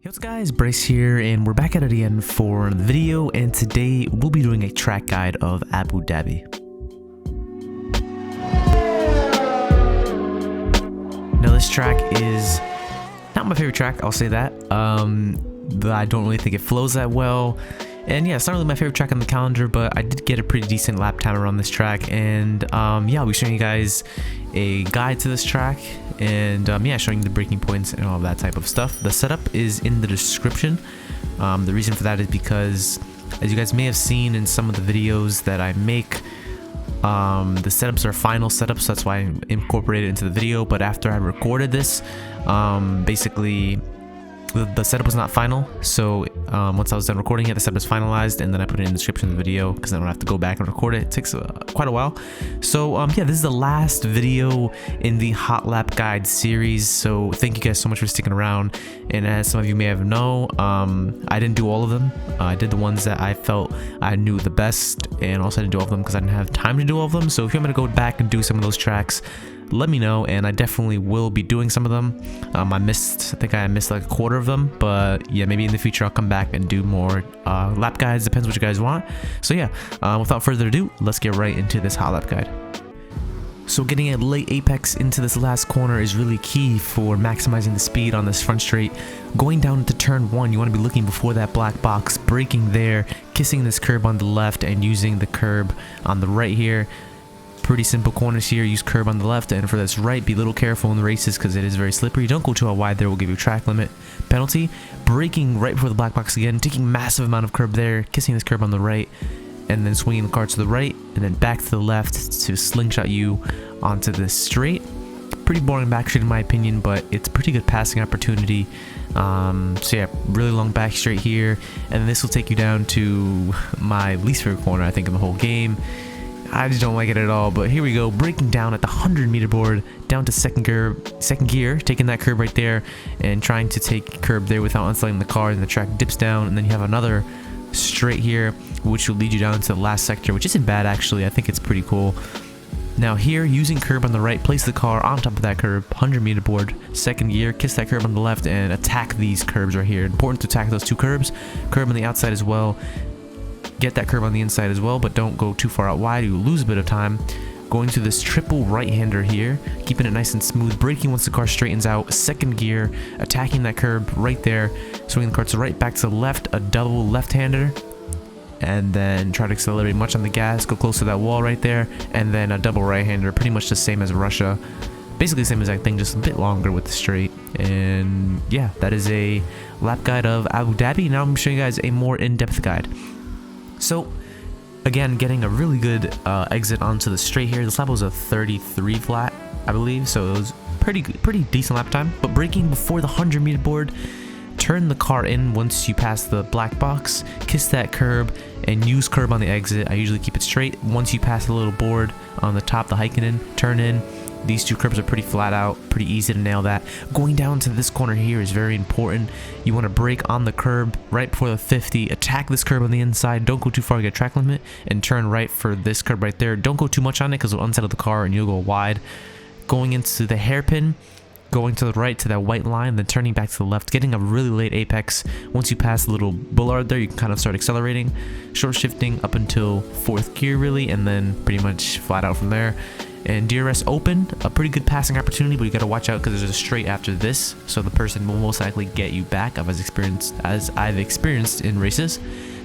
Hey what's up guys, Bryce here, and we're back at it again for the video, and today we'll be doing a track guide of Abu Dhabi. Now this track is not my favorite track, I'll say that. I don't really think it flows that well, and yeah, it's not really my favorite track on the calendar, but I did get a pretty decent lap time around this track, and yeah, I'll be showing you guys a guide to this track, and yeah, showing you the braking points and all of that type of stuff. The setup is in the description. The reason for that is because, as you guys may have seen in some of the videos that I make, the setups are final setups, so that's why I incorporated it into the video. But after I recorded this, basically the setup was not final, so once I was done recording it, the setup is finalized, and then I put it in the description of the video because then I don't have to go back and record it. It takes quite a while. So yeah, this is the last video in the hot lap guide series, so thank you guys so much for sticking around. And as some of you may have known, I didn't do all of them. I did the ones that I felt I knew the best, and also I didn't do all of them because I didn't have time to do all of them. So if you want me to go back and do some of those tracks, let me know, and I definitely will be doing some of them. I think I missed like a quarter of them, but yeah, maybe in the future I'll come back and do more lap guides. Depends what you guys want. So yeah, without further ado, let's get right into this hot lap guide. So getting a late apex into this last corner is really key for maximizing the speed on this front straight. Going down into turn 1, you want to be looking before that black box, braking there, kissing this curb on the left, and using the curb on the right here. Pretty simple corners here. Use curb on the left, and for this right, be a little careful in the races because it is very slippery. Don't go too wide there, will give you a track limit penalty. Braking right before the black box again, taking massive amount of curb there, kissing this curb on the right, and then swinging the car to the right, and then back to the left to slingshot you onto this straight. Pretty boring back straight in my opinion, but it's pretty good passing opportunity. So yeah, really long back straight here, and this will take you down to my least favorite corner I think in the whole game. I just don't like it at all, but here we go, braking down at the 100-meter board, down to second gear, taking that curb right there, and trying to take curb there without unsettling the car, and the track dips down, and then you have another straight here, which will lead you down to the last sector, which isn't bad actually. I think it's pretty cool. Now here, using curb on the right, place the car on top of that curb, 100-meter board, second gear, kiss that curb on the left, and attack these curbs right here. Important to attack those two curbs, curb on the outside as well. Get that curb on the inside as well, but don't go too far out wide. You lose a bit of time. Going to this triple right-hander here, keeping it nice and smooth, braking once the car straightens out, second gear, attacking that curb right there, swinging the car to the right, back to the left, a double left-hander, and then try to accelerate much on the gas, go close to that wall right there, and then a double right-hander, pretty much the same as Russia. Basically the same exact thing, just a bit longer with the straight. And yeah, that is a lap guide of Abu Dhabi. Now I'm going to show you guys a more in-depth guide. So again, getting a really good exit onto the straight here. This lap was a 33 flat, I believe, so it was pretty decent lap time. But braking before the 100-meter board, turn the car in once you pass the black box, kiss that curb, and use curb on the exit. I usually keep it straight. Once you pass the little board on the top, the hiking in, turn in. These two curbs are pretty flat out, pretty easy to nail that. Going down to this corner here is very important. You want to brake on the curb right before the 50, attack this curb on the inside, don't go too far to get track limit, and turn right for this curb right there. Don't go too much on it because it'll unsettle the car and you'll go wide. Going into the hairpin, going to the right to that white line, then turning back to the left, getting a really late apex. Once you pass the little bollard there, you can kind of start accelerating, short shifting up until 4th gear really, and then pretty much flat out from there. And DRS open, a pretty good passing opportunity, but you got to watch out because there's a straight after this, so the person will most likely get you back, as I've experienced in races.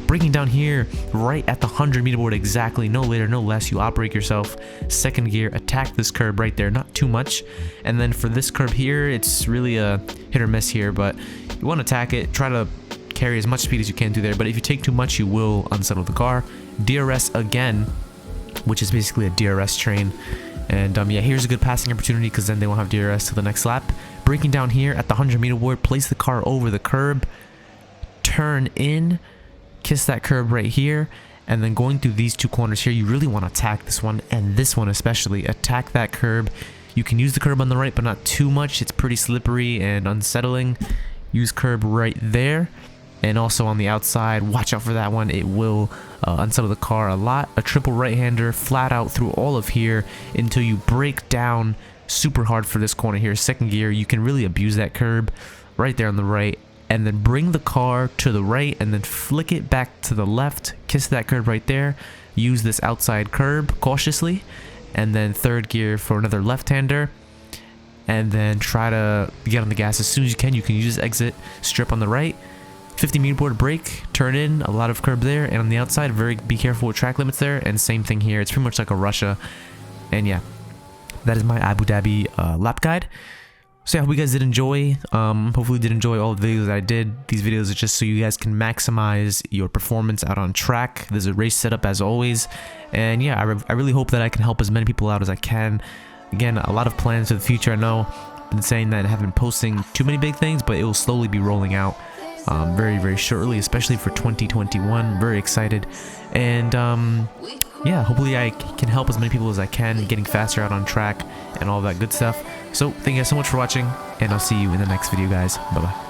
Braking down here right at the 100-meter board exactly, no later, no less. You outbrake yourself, second gear, attack this curb right there, not too much. And then for this curb here, it's really a hit or miss here, but you want to attack it, try to carry as much speed as you can through there, but if you take too much, you will unsettle the car. DRS again, which is basically a DRS train. And yeah, here's a good passing opportunity because then they won't have DRS to the next lap. Braking down here at the 100-meter board, place the car over the curb, turn in, kiss that curb right here, and then going through these two corners here, you really want to attack this one, and this one especially. Attack that curb. You can use the curb on the right, but not too much. It's pretty slippery and unsettling. Use curb right there. And also on the outside, watch out for that one. It will unsettle the car a lot. A triple right-hander flat out through all of here until you brake down super hard for this corner here. Second gear, you can really abuse that curb right there on the right. and then bring the car to the right and then flick it back to the left, kiss that curb right there, use this outside curb cautiously, and then third gear for another left-hander, and then try to get on the gas as soon as you can. You can use exit strip on the right, 50 board brake, turn in, a lot of curb there, and on the outside, be careful with track limits there, and same thing here. It's pretty much like a Russia, and yeah, that is my Abu Dhabi lap guide. So yeah, I hope you guys did enjoy. Hopefully you did enjoy all the videos that I did. These videos are just so you guys can maximize your performance out on track. There's a race setup as always. And yeah, I really hope that I can help as many people out as I can. Again, a lot of plans for the future. I know I've been saying that I haven't been posting too many big things, but it will slowly be rolling out very, very shortly, especially for 2021. Very excited. And yeah, hopefully I can help as many people as I can getting faster out on track and all that good stuff. So thank you guys so much for watching, and I'll see you in the next video, guys. Bye bye.